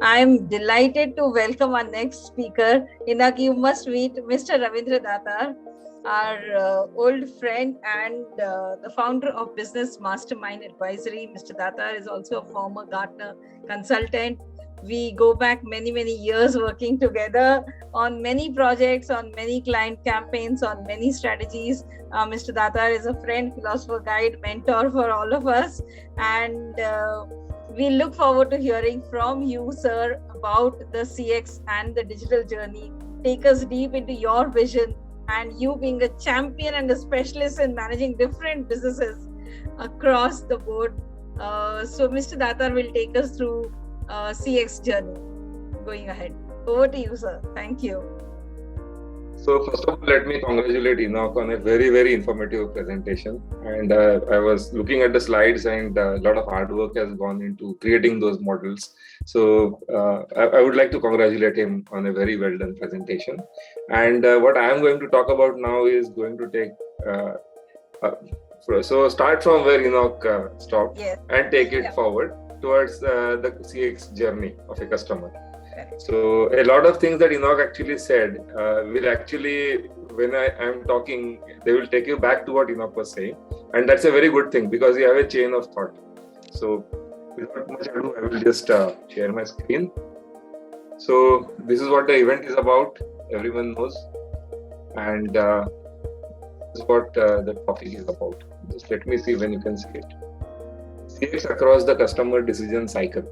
I'm delighted to welcome our next speaker. Inak, you must meet Mr. Ravindra Datar, our old friend and the founder of Business Mastermind Advisory. Mr. Datar is also a former Gartner consultant. We go back many, many years working together on many projects, on many client campaigns, on many strategies. Mr. Datar is a friend, philosopher, guide, mentor for all of us. And we look forward to hearing from you, sir, about the CX and the digital journey. Take us deep into your vision and you being a champion and a specialist in managing different businesses across the board. So Mr. Datar will take us through CX journey. Going ahead. Over to you, sir. Thank you. So first of all, let me congratulate Enoch on a very, very informative presentation. And I was looking at the slides and a lot of hard work has gone into creating those models. So I would like to congratulate him on a very well done presentation. And what I am going to talk about now is going to take, so start from where Enoch stopped and take it forward towards the CX journey of a customer. So a lot of things that Enoch actually said will actually, when I am talking, they will take you back to what Enoch was saying. And that's a very good thing because you have a chain of thought. So without much ado, I will just share my screen. So this is what the event is about. Everyone knows. And this is what the topic is about. Just let me see when you can see it. CX across the customer decision cycle.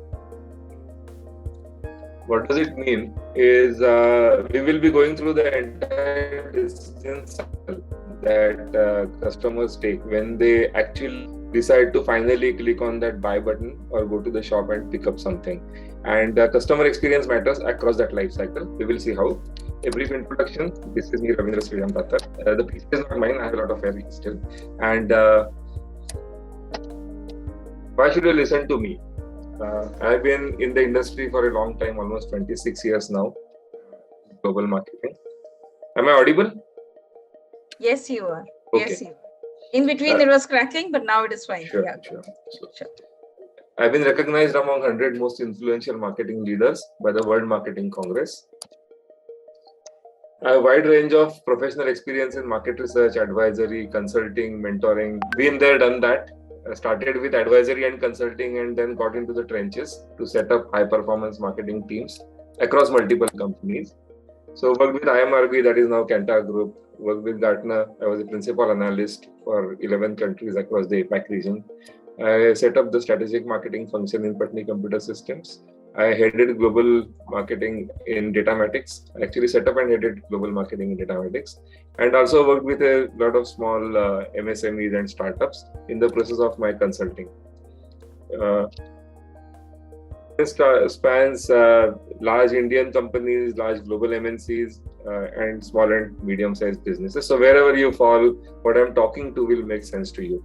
What does it mean is we will be going through the entire decision cycle that customers take when they actually decide to finally click on that buy button or go to the shop and pick up something. And customer experience matters across that life cycle. We will see how. A brief introduction. This is me, Ravindra Datar. The PC is not mine. I have a lot of hair still. And why should you listen to me? I've been in the industry for a long time, almost 26 years now, global marketing. Am I audible? Yes, you are. Okay. Yes, you are. In between it was cracking, but now it is fine. Sure. I've been recognized among 100 most influential marketing leaders by the World Marketing Congress. I have a wide range of professional experience in market research, advisory, consulting, mentoring. Been there, done that. I started with advisory and consulting and then got into the trenches to set up high performance marketing teams across multiple companies. So worked with IMRB, that is now Kantar Group, worked with Gartner. I was a principal analyst for 11 countries across the APAC region. I set up the strategic marketing function in Patni Computer Systems. I headed global marketing in Datamatics. I actually set up and headed global marketing in Datamatics, and also worked with a lot of small MSMEs and startups in the process of my consulting. This spans large Indian companies, large global MNCs, and small and medium-sized businesses. So wherever you fall, what I'm talking to will make sense to you.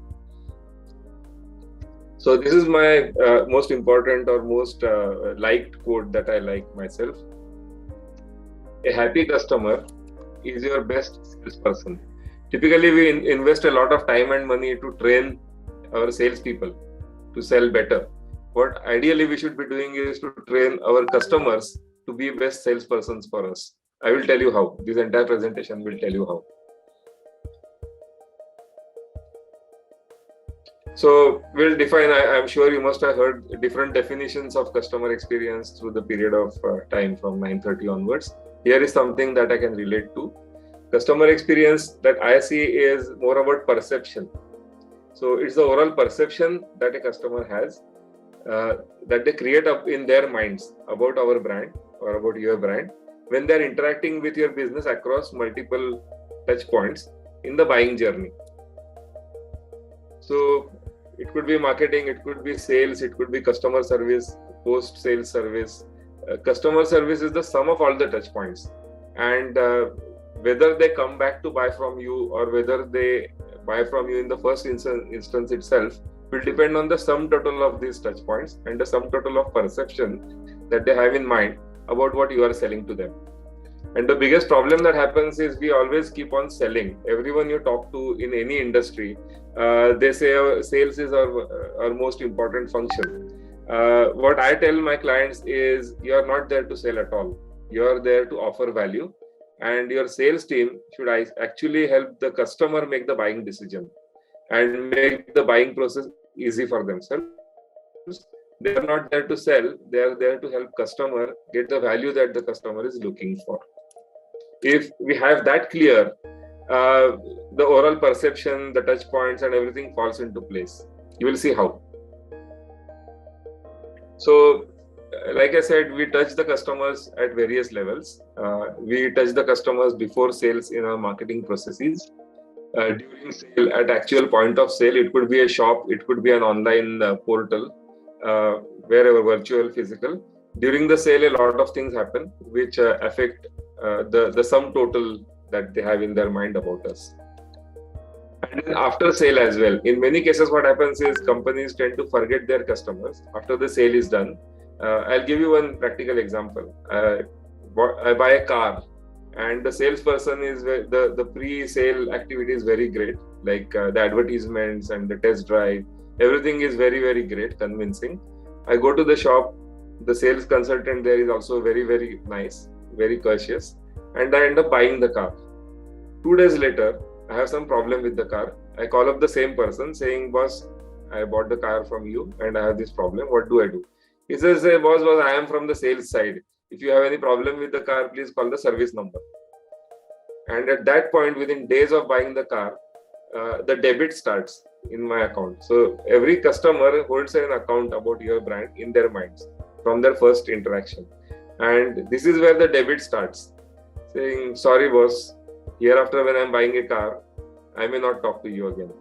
So this is my most important or most liked quote that I like myself. A happy customer is your best salesperson. Typically, we invest a lot of time and money to train our salespeople to sell better. What ideally we should be doing is to train our customers to be best salespersons for us. I will tell you how. This entire presentation will tell you how. So we'll define, I'm sure you must have heard different definitions of customer experience through the period of time from 930 onwards. Here is something that I can relate to. Customer experience that I see is more about perception. So it's the overall perception that a customer has that they create up in their minds about our brand or about your brand when they're interacting with your business across multiple touch points in the buying journey. So it could be marketing, it could be sales, it could be customer service, post-sales service. Customer service is the sum of all the touch points. And whether they come back to buy from you or whether they buy from you in the first instance itself will depend on the sum total of these touch points and the sum total of perception that they have in mind about what you are selling to them. And the biggest problem that happens is we always keep on selling. Everyone you talk to in any industry, they say sales is our most important function. What I tell my clients is you're not there to sell at all. You're there to offer value, and your sales team should actually help the customer make the buying decision and make the buying process easy for themselves. They are not there to sell, they are there to help customer get the value that the customer is looking for. If we have that clear, the overall perception, the touch points and everything falls into place. You will see how. So, like I said, we touch the customers at various levels. We touch the customers before sales in our marketing processes. During sale, at actual point of sale, it could be a shop, it could be an online portal, wherever, virtual, physical. During the sale, a lot of things happen which affect the sum total that they have in their mind about us. And then after sale as well, in many cases what happens is companies tend to forget their customers after the sale is done. I'll give you one practical example. I buy a car and the salesperson is the pre-sale activity is very great, like the advertisements and the test drive, everything is very, very great, convincing. I go to the shop, the sales consultant there is also very, very nice, very courteous, and I end up buying the car. 2 days later, I have some problem with the car. I call up the same person saying, boss, I bought the car from you and I have this problem. What do I do? He says, hey, boss, I am from the sales side. If you have any problem with the car, please call the service number. And at that point, within days of buying the car, the debit starts in my account. So every customer holds an account about your brand in their minds from their first interaction. And this is where the debit starts. Saying, sorry, boss, hereafter when I'm buying a car, I may not talk to you again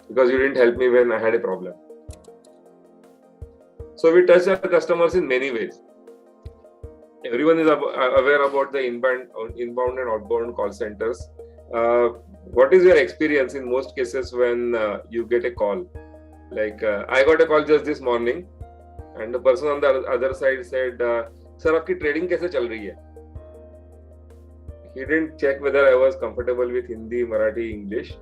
because you didn't help me when I had a problem. So we touch our customers in many ways. Everyone is aware about the inbound and outbound call centers. What is your experience in most cases when you get a call? Like I got a call just this morning and the person on the other side said, sir, आपकी trading कैसे चल रही है? He didn't check whether I was comfortable with Hindi, Marathi, English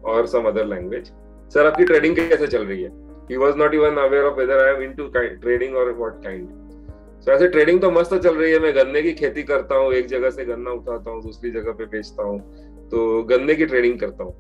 or some other language. Sir, आपकी trading कैसे चल रही है? He was not even aware of whether I am into trading or what kind. So ऐसे trading तो मस्त चल रही है. मैं गन्ने की खेती करता हूँ, एक जगह से गन्ना उठाता हूँ, दूसरी जगह पे बेचता हूँ, तो गन्ने की ट्रेडिंग करता हूँ.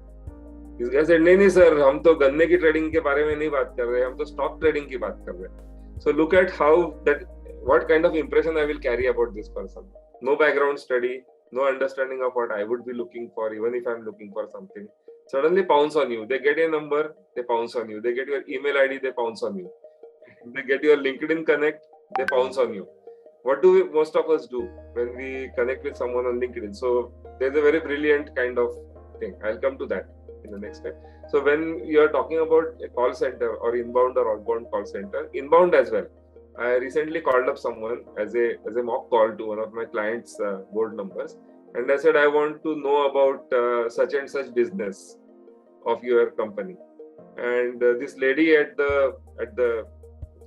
ऐसे नहीं सर, हम तो गन्ने की ट्रेडिंग के बारे में नहीं बात कर रहे, हम तो स्टॉक ट्रेडिंग की बात कर रहे हैं. So look at how that, what kind of impression I will carry about this person. No background study, no understanding of what I would be looking for, even if I'm looking for something. Suddenly pounce on you. They get a number, they pounce on you. They get your email ID, they pounce on you. They get your LinkedIn connect, they pounce on you. What do most of us do when we connect with someone on LinkedIn? So there's a very brilliant kind of thing. I'll come to that in the next step. So when you're talking about a call center or inbound or outbound call center, inbound as well. I recently called up someone as a mock call to one of my clients' board numbers, and I said I want to know about such and such business of your company. And this lady at the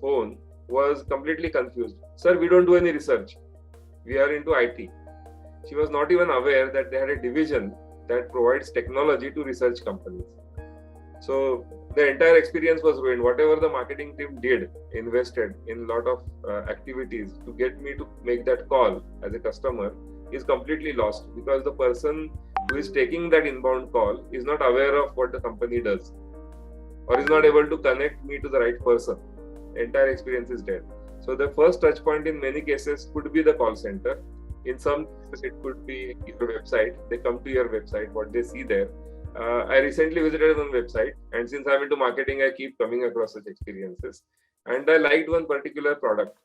phone was completely confused. Sir, we don't do any research. We are into IT. She was not even aware that they had a division that provides technology to research companies. So the entire experience was ruined. Whatever the marketing team did, invested in a lot of activities to get me to make that call as a customer is completely lost because the person who is taking that inbound call is not aware of what the company does or is not able to connect me to the right person. The entire experience is dead. So the first touch point in many cases could be the call center. In some cases, it could be your website. They come to your website, what they see there. I recently visited one website, and since I'm into marketing, I keep coming across such experiences. And I liked one particular product,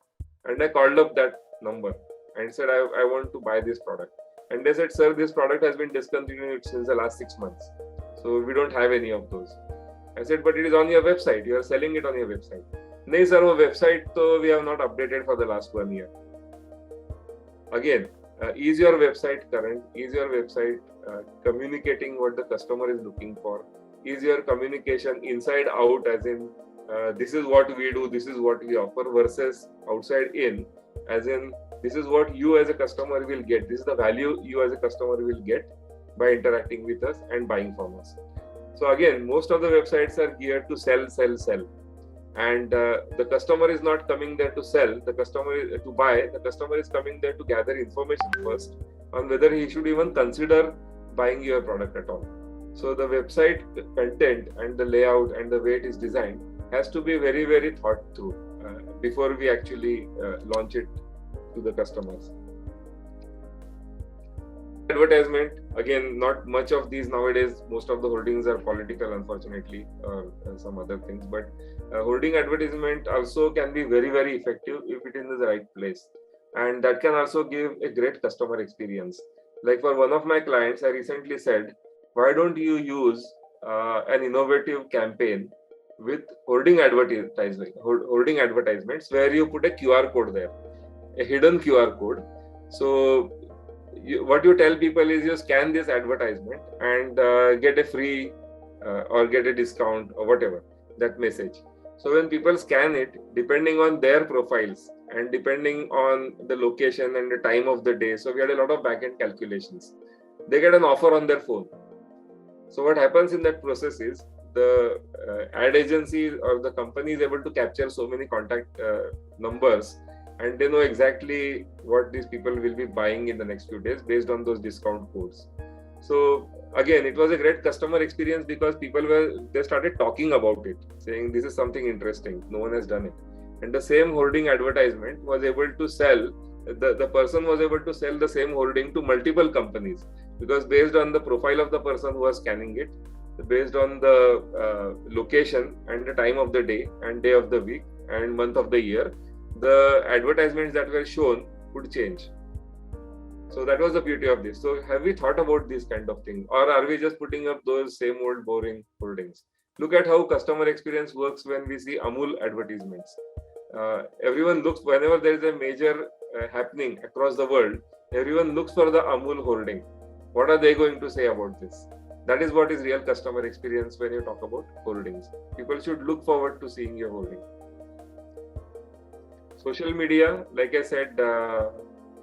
and I called up that number and said, I want to buy this product. And they said, sir, this product has been discontinued since the last 6 months. So we don't have any of those. I said, but it is on your website. You are selling it on your website. No, sir, our website, so we have not updated for the last 1 year. Again, is your website current? Is your website communicating what the customer is looking for? Is your communication inside out, as in this is what we do, this is what we offer, versus outside in, as in this is what you as a customer will get. This is the value you as a customer will get by interacting with us and buying from us. So again, most of the websites are geared to sell. and the customer is not coming there to sell, the customer is to buy, the customer is coming there to gather information first on whether he should even consider buying your product at all. So the website content and the layout and the way it is designed has to be very, very thought through before we actually launch it to the customers. Advertisement, again, not much of these nowadays. Most of the hoardings are political, unfortunately, or some other things, but hoarding advertisement also can be very, very effective if it is in the right place, and that can also give a great customer experience. Like for one of my clients, I recently said, why don't you use an innovative campaign with hoarding advertisements where you put a QR code there, a hidden QR code. So what you tell people is you scan this advertisement and get a free or get a discount or whatever, that message. So when people scan it, depending on their profiles and depending on the location and the time of the day, so we had a lot of back-end calculations, they get an offer on their phone. So what happens in that process is the ad agency or the company is able to capture so many contact numbers, and they know exactly what these people will be buying in the next few days based on those discount codes. So again, it was a great customer experience because they started talking about it, saying this is something interesting, no one has done it. And the same hoarding advertisement was able to sell, the person was able to sell the same hoarding to multiple companies, because based on the profile of the person who was scanning it, based on the location and the time of the day and day of the week and month of the year, the advertisements that were shown would change. So that was the beauty of this. So have we thought about these kind of things, or are we just putting up those same old boring holdings? Look at how customer experience works when we see Amul advertisements. Everyone looks, whenever there is a major happening across the world, everyone looks for the Amul holding. What are they going to say about this? That is what is real customer experience when you talk about holdings. People should look forward to seeing your holding. Social media, like I said,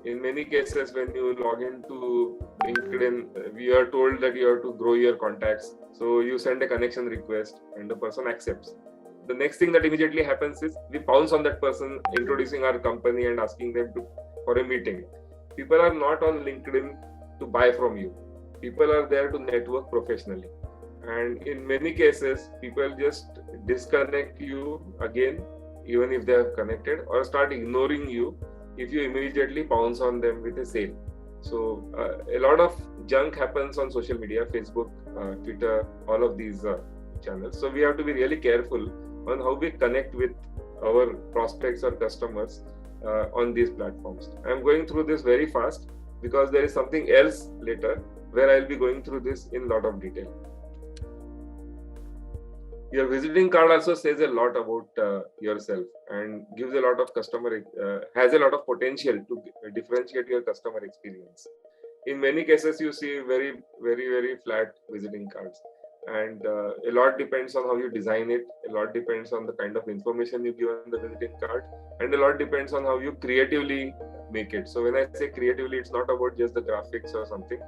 in many cases, when you log into LinkedIn, we are told that you have to grow your contacts. So you send a connection request and the person accepts. The next thing that immediately happens is we pounce on that person, introducing our company and asking them for a meeting. People are not on LinkedIn to buy from you. People are there to network professionally. And in many cases, people just disconnect you again, even if they have connected, or start ignoring you if you immediately pounce on them with a sale. So a lot of junk happens on social media, Facebook, Twitter, all of these channels. So we have to be really careful on how we connect with our prospects or customers on these platforms. I'm going through this very fast because there is something else later where I'll be going through this in a lot of detail. Your visiting card also says a lot about yourself and gives a lot of has a lot of potential to differentiate your customer experience. In many cases, you see very, very, very flat visiting cards, and a lot depends on how you design it. A lot depends on the kind of information you give on the visiting card, and a lot depends on how you creatively make it. So when I say creatively, it's not about just the graphics or something.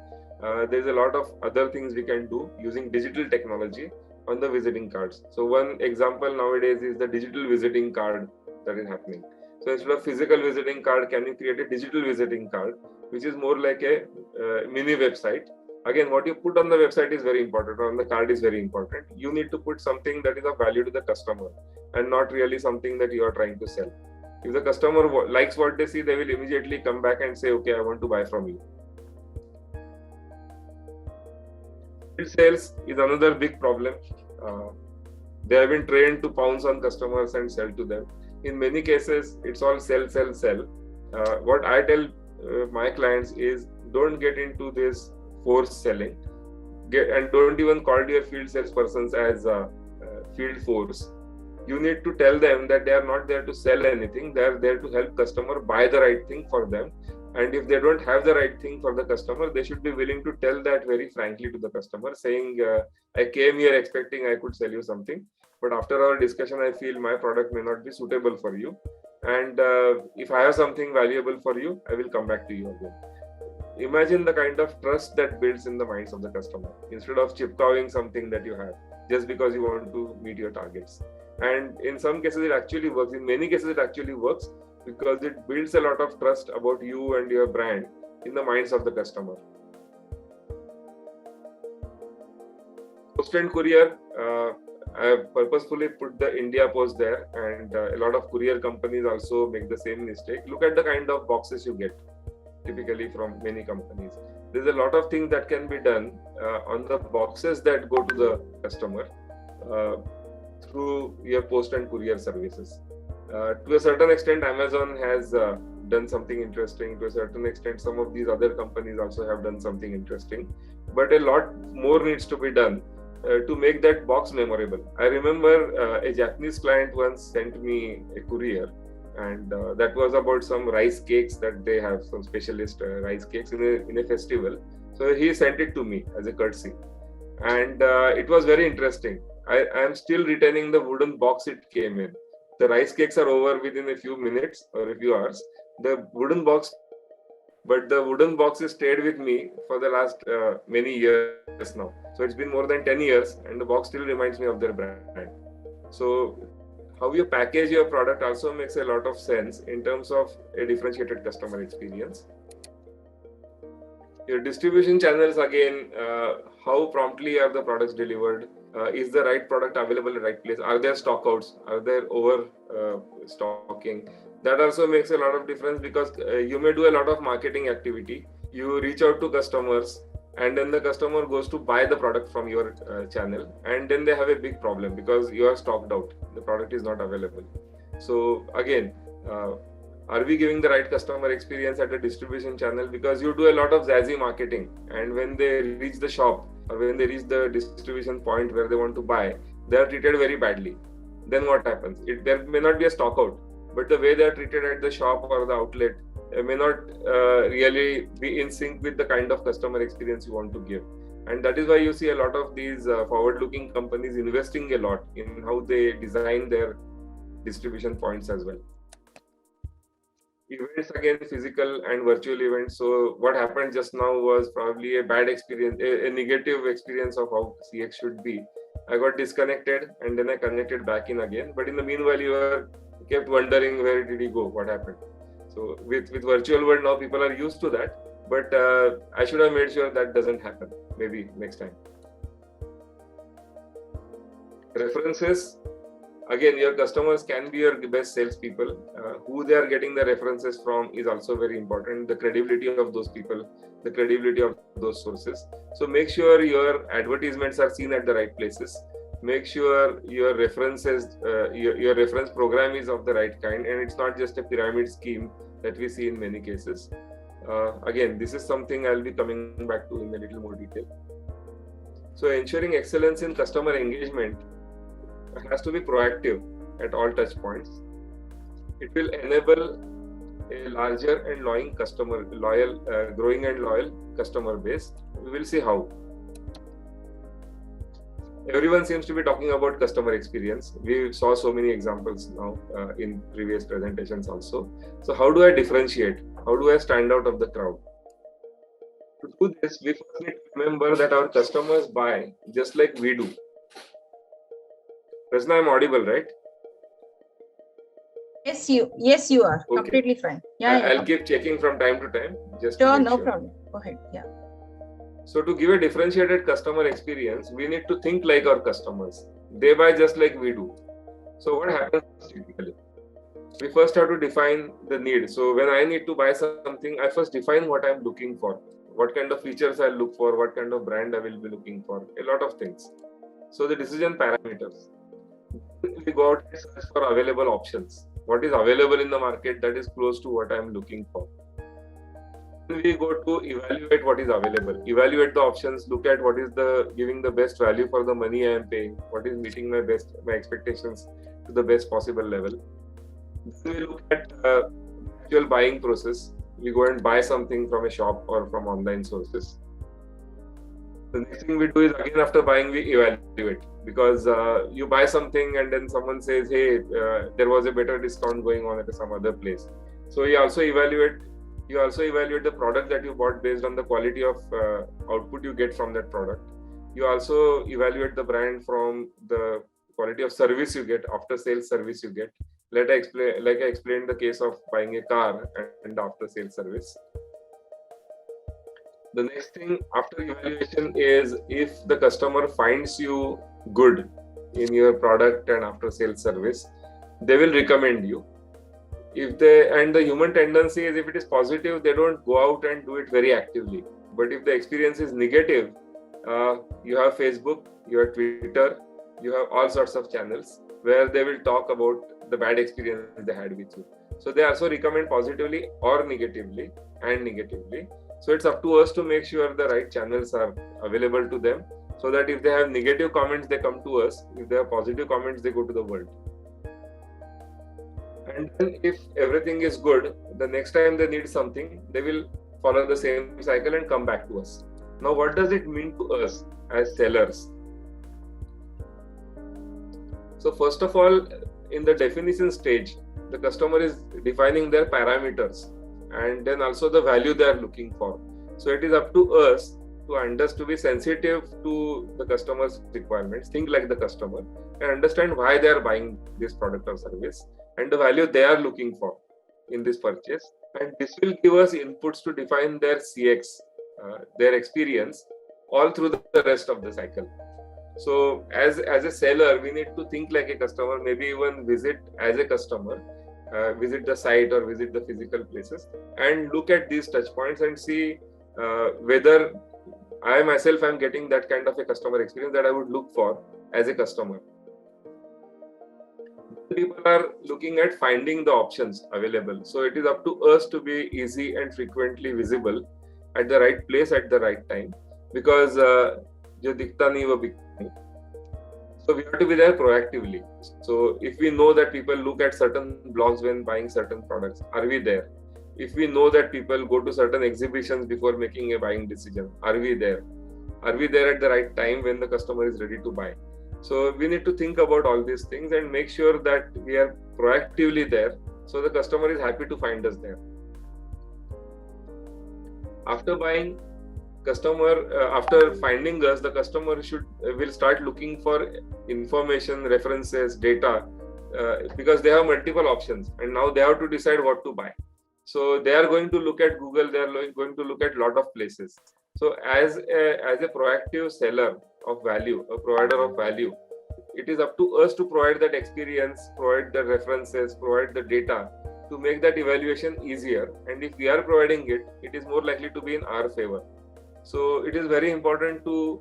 There's a lot of other things we can do using digital technology on the visiting cards. So one example nowadays is the digital visiting card that is happening. So instead of physical visiting card, can you create a digital visiting card, which is more like a mini website? Again, what you put on the website is very important, or on the card is very important. You need to put something that is of value to the customer and not really something that you are trying to sell. If the customer likes what they see, they will immediately come back and say, okay, I want to buy from you. Sales is another big problem. They have been trained to pounce on customers and sell to them. In many cases, it's all sell, sell, sell. What I tell my clients is don't get into this forced selling. And don't even call your field salespersons as field force. You need to tell them that they are not there to sell anything. They are there to help customer buy the right thing for them. And if they don't have the right thing for the customer, they should be willing to tell that very frankly to the customer, saying, I came here expecting I could sell you something, but after our discussion, I feel my product may not be suitable for you. And if I have something valuable for you, I will come back to you again. Imagine the kind of trust that builds in the minds of the customer instead of chipcawing something that you have. just because you want to meet your targets. And in some cases it actually works. In many cases it actually works because it builds a lot of trust about you and your brand in the minds of the customer. Post and courier, I have purposefully put the India post there, and a lot of courier companies also make the same mistake. Look at the kind of boxes you get typically from many companies. There's a lot of things that can be done on the boxes that go to the customer through your post and courier services. To a certain extent, Amazon has done something interesting. To a certain extent, some of these other companies also have done something interesting. But a lot more needs to be done to make that box memorable. I remember a Japanese client once sent me a courier, and that was about some rice cakes that they have, some specialist rice cakes in a festival. So he sent it to me as a courtesy, and it was very interesting. I am still retaining the wooden box it came in. The rice cakes are over within a few minutes or a few hours. The wooden box has stayed with me for the last many years now. So it's been more than 10 years, and the box still reminds me of their brand. So how you package your product also makes a lot of sense in terms of a differentiated customer experience. Your distribution channels, again, how promptly are the products delivered? Is the right product available at the right place? Are there stockouts? Are there over stocking? That also makes a lot of difference, because you may do a lot of marketing activity. You reach out to customers, and then the customer goes to buy the product from your channel, and then they have a big problem because you are stocked out. The product is not available. So again, are we giving the right customer experience at the distribution channel? Because you do a lot of jazzy marketing, and when they reach the shop or when they reach the distribution point where they want to buy, they are treated very badly. Then what happens? There may not be a stock out, but the way they are treated at the shop or the outlet may not really be in sync with the kind of customer experience you want to give. And that is why you see a lot of these forward-looking companies investing a lot in how they design their distribution points as well. Events, again, physical and virtual events. So what happened just now was probably a bad experience, a negative experience of how CX should be. I got disconnected and then I connected back in again. But in the meanwhile, you kept wondering, where did he go? What happened? So with virtual world now, people are used to that. But I should have made sure that doesn't happen. Maybe next time. References. Again, your customers can be your best salespeople. Who they are getting the references from is also very important. The credibility of those people, the credibility of those sources. So make sure your advertisements are seen at the right places. Make sure your references, your reference program is of the right kind, and it's not just a pyramid scheme that we see in many cases. Again, this is something I'll be coming back to in a little more detail. So ensuring excellence in customer engagement has to be proactive at all touch points. It will enable a larger and growing and loyal customer base. We will see how. Everyone seems to be talking about customer experience. We saw so many examples now in previous presentations also. So how do I differentiate? How do I stand out of the crowd? To do this, we first need to remember that our customers buy just like we do. Rasna, I'm audible, right? Yes, you are. Okay. Completely fine. Yeah, I'll keep checking from time to time. Just sure, no problem. Go ahead. Yeah. So to give a differentiated customer experience, we need to think like our customers. They buy just like we do. So what happens typically? We first have to define the need. So when I need to buy something, I first define what I'm looking for. What kind of features I'll look for, what kind of brand I will be looking for, a lot of things. So the decision parameters. We go out and search for available options. What is available in the market that is close to what I'm looking for. We go to evaluate what is available. Evaluate the options. Look at what is giving the best value for the money I am paying. What is meeting my expectations to the best possible level. Then we look at actual buying process. We go and buy something from a shop or from online sources. The next thing we do is, again, after buying, we evaluate, because you buy something and then someone says, hey, there was a better discount going on at some other place. So you also evaluate the product that you bought based on the quality of output you get from that product. You also evaluate the brand from the quality of service you get, after sales service you get. Like I explained the case of buying a car and after sales service. The next thing after evaluation is if the customer finds you good in your product and after sales service, they will recommend you. And the human tendency is, if it is positive, they don't go out and do it very actively. But if the experience is negative, you have Facebook, you have Twitter, you have all sorts of channels where they will talk about the bad experience they had with you. So they also recommend positively or negatively and negatively. So it's up to us to make sure the right channels are available to them, so that if they have negative comments, they come to us. If they have positive comments, they go to the world. And then if everything is good, the next time they need something, they will follow the same cycle and come back to us. Now, what does it mean to us as sellers? So first of all, in the definition stage, the customer is defining their parameters and then also the value they are looking for. So it is up to us to be sensitive to the customer's requirements, think like the customer, and understand why they are buying this product or service and the value they are looking for in this purchase. And this will give us inputs to define their CX, their experience, all through the rest of the cycle. So as a seller, we need to think like a customer, maybe even visit as a customer, visit the site or visit the physical places and look at these touch points and see whether I myself am getting that kind of a customer experience that I would look for as a customer. People are looking at finding the options available. So it is up to us to be easy and frequently visible at the right place at the right time, because jo dikhta nahi wo bikhta nahi. So we have to be there proactively. So if we know that people look at certain blogs when buying certain products, are we there? If we know that people go to certain exhibitions before making a buying decision, are we there? Are we there at the right time when the customer is ready to buy? So we need to think about all these things and make sure that we are proactively there, so the customer is happy to find us there. After buying, after finding us, the customer will start looking for information, references, data, because they have multiple options and now they have to decide what to buy. So they are going to look at Google, they are going to look at a lot of places. So as a proactive seller of value, a provider of value, it is up to us to provide that experience, provide the references, provide the data to make that evaluation easier. And if we are providing it, it is more likely to be in our favor. So it is very important to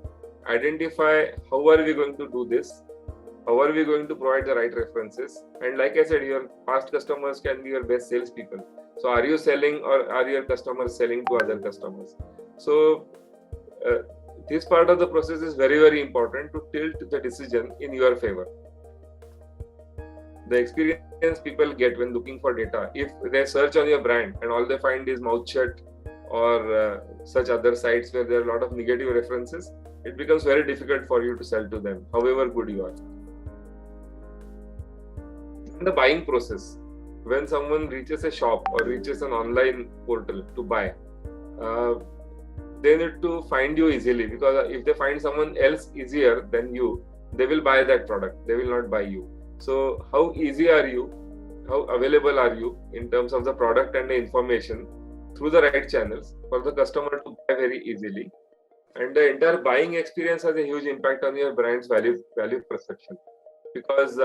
identify how are we going to do this, how are we going to provide the right references. And like I said, your past customers can be your best salespeople. So are you selling, or are your customers selling to other customers? So this part of the process is very, very important to tilt the decision in your favor. The experience people get when looking for data, if they search on your brand and all they find is Mouthshut or such other sites where there are a lot of negative references, it becomes very difficult for you to sell to them, however good you are. In the buying process, when someone reaches a shop or reaches an online portal to buy, they need to find you easily, because if they find someone else easier than you, they will buy that product, they will not buy you. So how easy are you, how available are you in terms of the product and the information through the right channels for the customer to buy very easily. And the entire buying experience has a huge impact on your brand's value perception, because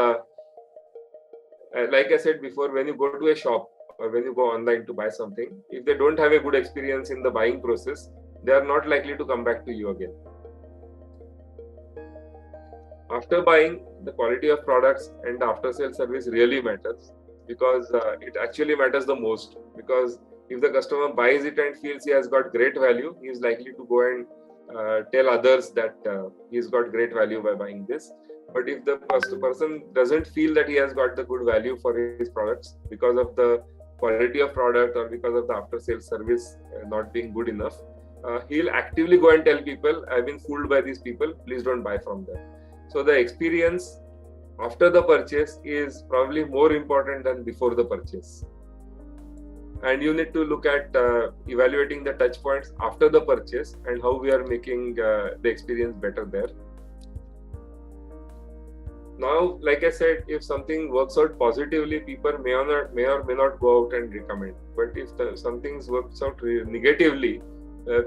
like I said before, when you go to a shop or when you go online to buy something, if they don't have a good experience in the buying process, they are not likely to come back to you again. After buying, the quality of products and the after sales service really matters, because it actually matters the most. Because if the customer buys it and feels he has got great value, he is likely to go and tell others that he's got great value by buying this. But if the person doesn't feel that he has got the good value for his products because of the quality of product or because of the after sales service not being good enough, he'll actively go and tell people, I've been fooled by these people, please don't buy from them. So the experience after the purchase is probably more important than before the purchase. And you need to look at evaluating the touch points after the purchase and how we are making the experience better there. Now, like I said, if something works out positively, people may or may not go out and recommend. But if something works out negatively,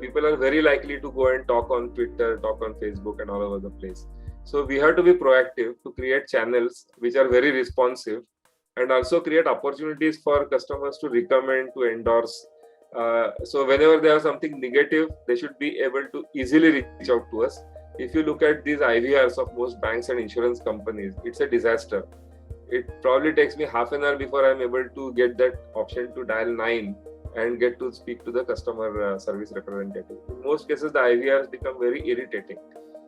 people are very likely to go and talk on Twitter, talk on Facebook, and all over the place. So we have to be proactive to create channels which are very responsive, and also create opportunities for customers to recommend, to endorse. So whenever they have something negative, they should be able to easily reach out to us. If you look at these IVRs of most banks and insurance companies, it's a disaster. It probably takes me half an hour before I'm able to get that option to dial 9 and get to speak to the customer service representative. In most cases, the IVRs become very irritating.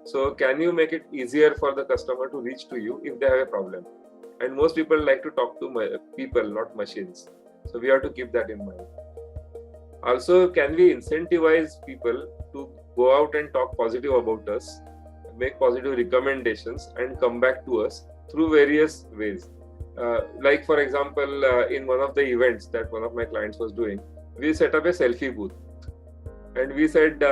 So can you make it easier for the customer to reach to you if they have a problem? And most people like to talk to people, not machines. So we have to keep that in mind. Also, can we incentivize people to go out and talk positive about us, make positive recommendations, and come back to us through various ways? Like for example, in one of the events that one of my clients was doing, we set up a selfie booth. And we said,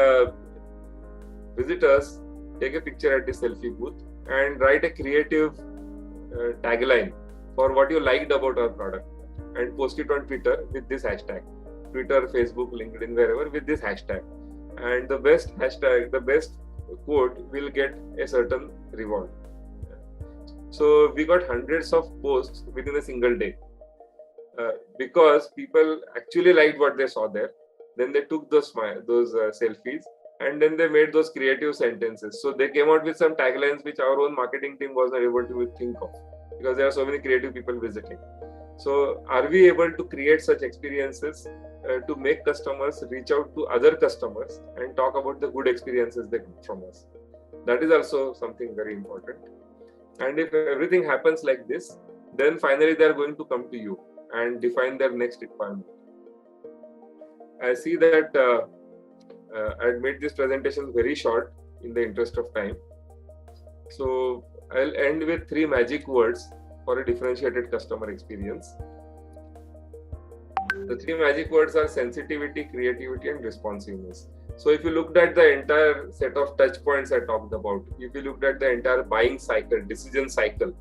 visitors, take a picture at the selfie booth and write a creative tagline for what you liked about our product and post it on Twitter with this hashtag. Twitter, Facebook, LinkedIn, wherever, with this hashtag. And the best hashtag, the best quote will get a certain reward. So we got hundreds of posts within a single day because people actually liked what they saw there. Then they took those selfies and then they made those creative sentences. So they came out with some taglines which our own marketing team was not able to think of because there are so many creative people visiting. So are we able to create such experiences to make customers reach out to other customers and talk about the good experiences they get from us? That is also something very important. And if everything happens like this, then finally they are going to come to you and define their next requirement. I see that I made this presentation very short in the interest of time. So I'll end with 3 magic words for a differentiated customer experience. The 3 magic words are sensitivity, creativity, and responsiveness. So if you looked at the entire set of touch points I talked about, if you looked at the entire buying cycle, decision cycle,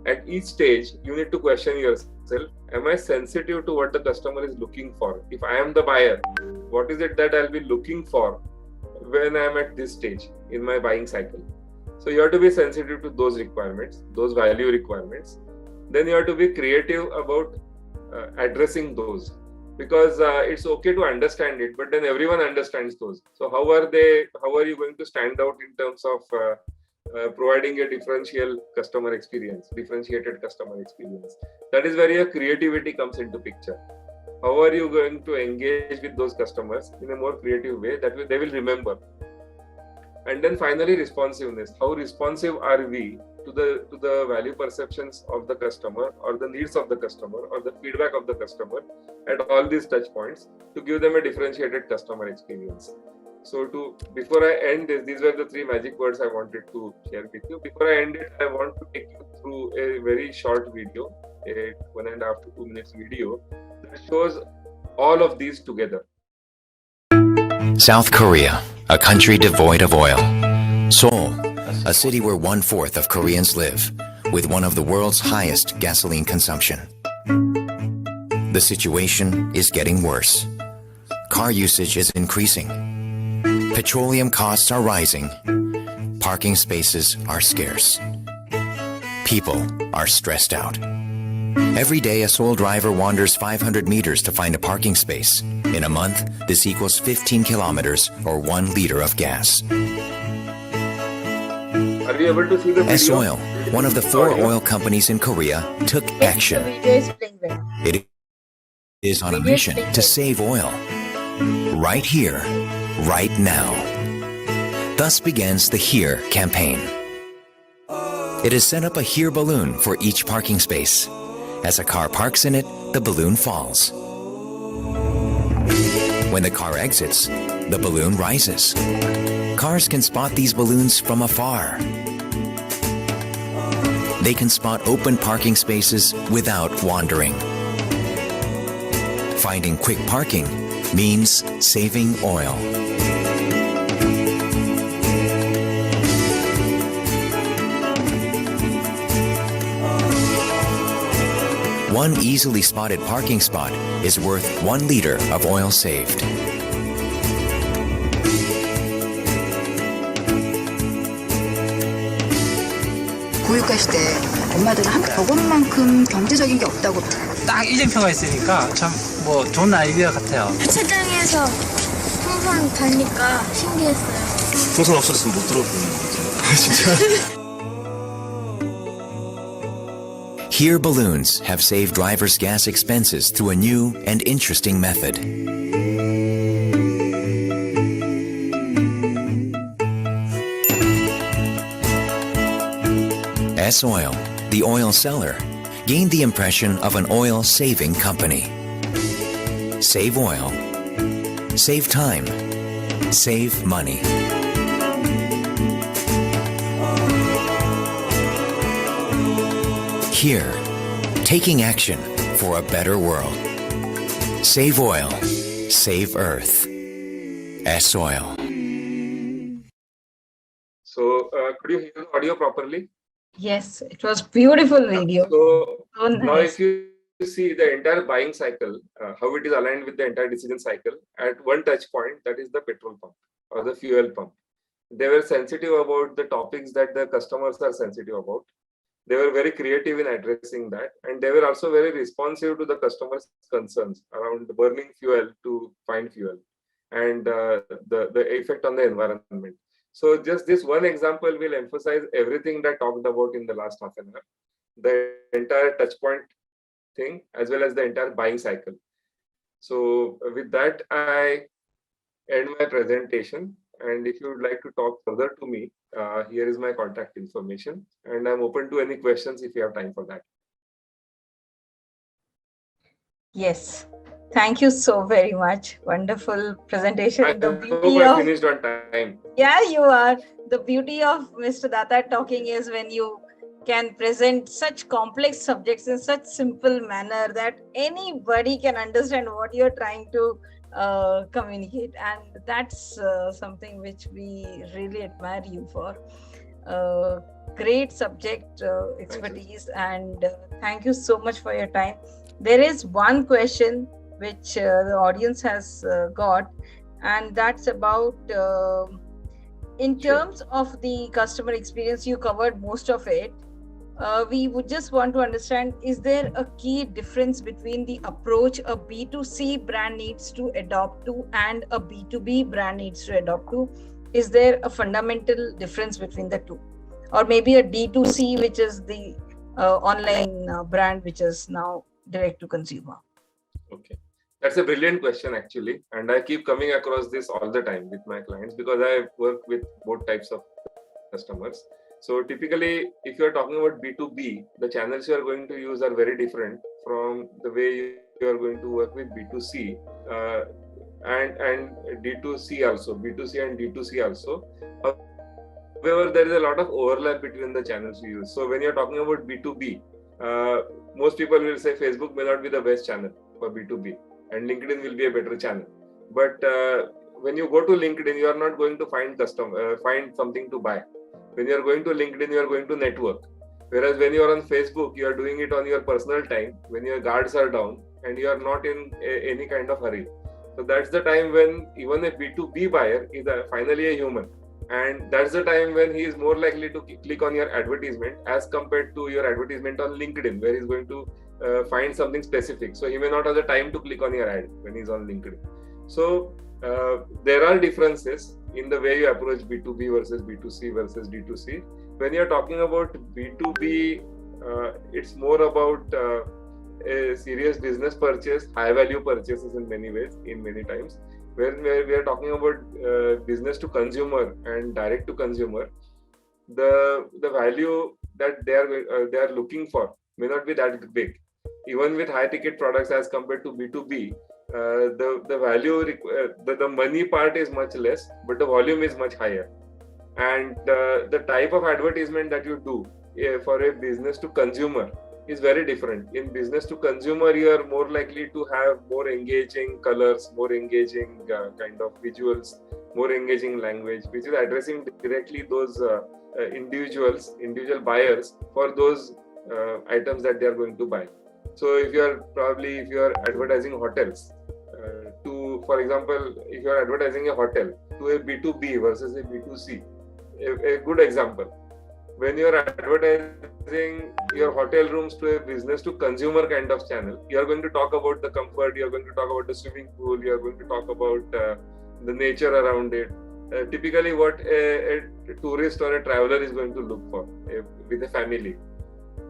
at each stage, you need to question yourself, am I sensitive to what the customer is looking for? If I am the buyer, what is it that I'll be looking for when I'm at this stage in my buying cycle? So you have to be sensitive to those requirements, those value requirements. Then you have to be creative about addressing those, because it's okay to understand it, but then everyone understands those. So how are you going to stand out in terms of providing a differentiated customer experience? That is where your creativity comes into picture. How are you going to engage with those customers in a more creative way that they will remember? And then finally, responsiveness. How responsive are we to the value perceptions of the customer, or the needs of the customer, or the feedback of the customer at all these touch points to give them a differentiated customer experience? So before I end this, these were the 3 magic words I wanted to share with you. Before I end it, I want to take you through a very short video, a 1.5 to 2 minutes video that shows all of these together. South Korea, a country devoid of oil. Seoul, a city where 1/4 of Koreans live, with one of the world's highest gasoline consumption. The situation is getting worse. Car usage is increasing. Petroleum costs are rising. Parking spaces are scarce. People are stressed out. Every day, a Seoul driver wanders 500 meters to find a parking space. In a month, this equals 15 kilometers or 1 liter of gas. Are you able to see the video? S-Oil, one of the 4 oil companies in Korea, took action. It is on a mission to save oil. Right here, right now. Thus begins the HERE campaign. It has set up a HERE balloon for each parking space. As a car parks in it, the balloon falls. When the car exits, the balloon rises. Cars can spot these balloons from afar. They can spot open parking spaces without wandering. finding quick parking means saving oil. One easily spotted parking spot is worth 1 liter of oil saved. 교육하실 때 엄마들은 저것만큼 경제적인 게 없다고. 딱 이정표가 있으니까 참 뭐 좋은 아이디어 같아요. 주차장에서 풍선 가니까 신기했어요. 풍선 없었으면 못 들어보는 거죠. 진짜. Here balloons have saved drivers' gas expenses through a new and interesting method. S-Oil, the oil seller, gained the impression of an oil-saving company. Save oil, save time, save money. Here, taking action for a better world. Save oil, save earth. S-Oil. So, could you hear the audio properly? Yes, it was beautiful video. So nice. now if you see the entire buying cycle, how it is aligned with the entire decision cycle, at one touch point, that is the petrol pump or the fuel pump. They were sensitive about the topics that the customers are sensitive about. They were very creative in addressing that, and they were also very responsive to the customers' concerns around burning fuel to find fuel and the effect on the environment. So just this one example will emphasize everything that I talked about in the last half an hour, the entire touch point thing, as well as the entire buying cycle. So with that, I end my presentation. And if you would like to talk further to me, here is my contact information. And I'm open to any questions if you have time for that. Yes. Thank you so very much. Wonderful presentation. I The hope beauty I of finished on time. Yeah, you are. The beauty of Mr. Datar talking is when you can present such complex subjects in such simple manner that anybody can understand what you're trying to communicate, and that's something which we really admire you for. Great subject expertise, and thank you so much for your time. There is one question which the audience has got, and that's about in terms of the customer experience. You covered most of it. We would just want to understand, is there a key difference between the approach a B2C brand needs to adopt to and a B2B brand needs to adopt to? Is there a fundamental difference between the two? Or maybe a D2C, which is the online brand, which is now direct to consumer? Okay. That's a brilliant question, actually. And I keep coming across this all the time with my clients because I work with both types of customers. So typically, if you're talking about B2B, the channels you are going to use are very different from the way you are going to work with B2C and D2C also, B2C and D2C also. However, there is a lot of overlap between the channels you use. So when you're talking about B2B, most people will say Facebook may not be the best channel for B2B and LinkedIn will be a better channel. But when you go to LinkedIn, you are not going to find something to buy. When you are going to LinkedIn, you are going to network. Whereas when you are on Facebook, you are doing it on your personal time, when your guards are down and you are not in any kind of hurry. So that's the time when even a B2B buyer is finally a human. And that's the time when he is more likely to click on your advertisement as compared to your advertisement on LinkedIn, where he's going to find something specific. So he may not have the time to click on your ad when he's on LinkedIn. So there are differences in the way you approach B2B versus B2C versus D2C. When you're talking about B2B, it's more about a serious business purchase, high value purchases in many ways, in many times. When we are talking about business to consumer and direct to consumer, the value that they are looking for may not be that big. Even with high ticket products as compared to B2B, the value, the money part is much less, but the volume is much higher. And the type of advertisement that you do for a business to consumer is very different. In business to consumer, you are more likely to have more engaging colors, more engaging kind of visuals, more engaging language, which is addressing directly those individual buyers for those items that they are going to buy. So if you are advertising hotels, for example, if you are advertising a hotel to a B2B versus a B2C, a good example. When you are advertising your hotel rooms to a business to consumer kind of channel, you are going to talk about the comfort, you are going to talk about the swimming pool, you are going to talk about the nature around it. Typically what a tourist or a traveler is going to look for with a family.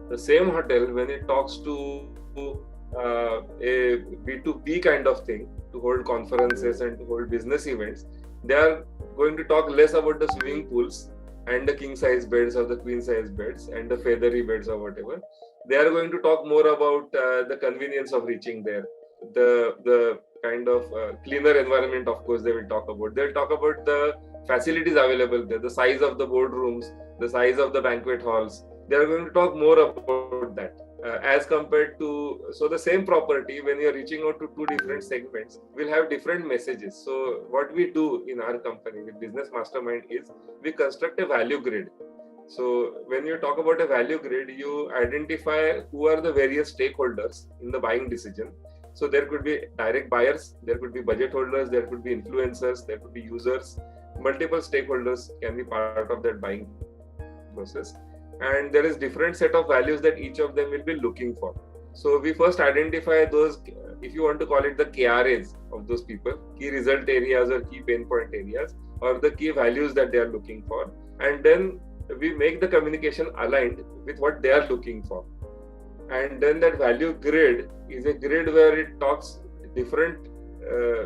The same hotel, when it talks to a B2B kind of thing, to hold conferences and to hold business events, they are going to talk less about the swimming pools and the king size beds or the queen size beds and the feathery beds or whatever. They are going to talk more about the convenience of reaching there, the kind of cleaner environment, of course, they will talk about. They'll talk about the facilities available there, the size of the boardrooms, the size of the banquet halls. They are going to talk more about that. As compared to, so the same property, when you're reaching out to two different segments, will have different messages. So what we do in our company with Business Mastermind is we construct a value grid. So when you talk about a value grid, you identify who are the various stakeholders in the buying decision. So there could be direct buyers, there could be budget holders, there could be influencers, there could be users. Multiple stakeholders can be part of that buying process. And there is different set of values that each of them will be looking for. So we first identify those, if you want to call it the KRAs of those people, key result areas or key pain point areas, or the key values that they are looking for. And then we make the communication aligned with what they are looking for. And then that value grid is a grid where it talks different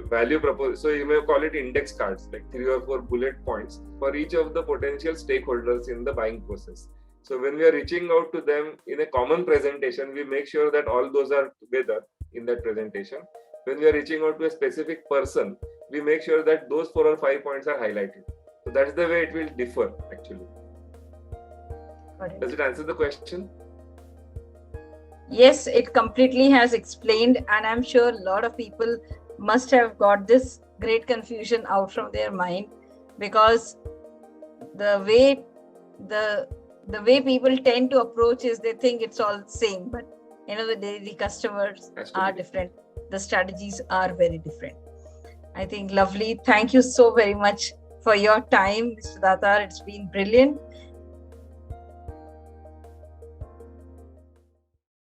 value proposals. So you may call it index cards, like 3 or 4 bullet points for each of the potential stakeholders in the buying process. So when we are reaching out to them in a common presentation, we make sure that all those are together in that presentation. When we are reaching out to a specific person, we make sure that those 4 or 5 points are highlighted. So that's the way it will differ actually. Does it answer the question? Yes, it completely has explained, and I'm sure a lot of people must have got this great confusion out from their mind, because the way people tend to approach is they think it's all the same, but end of the day the customers are different, the strategies are very different. I think lovely. Thank you so very much for your time, Mr. Datar. It's been brilliant.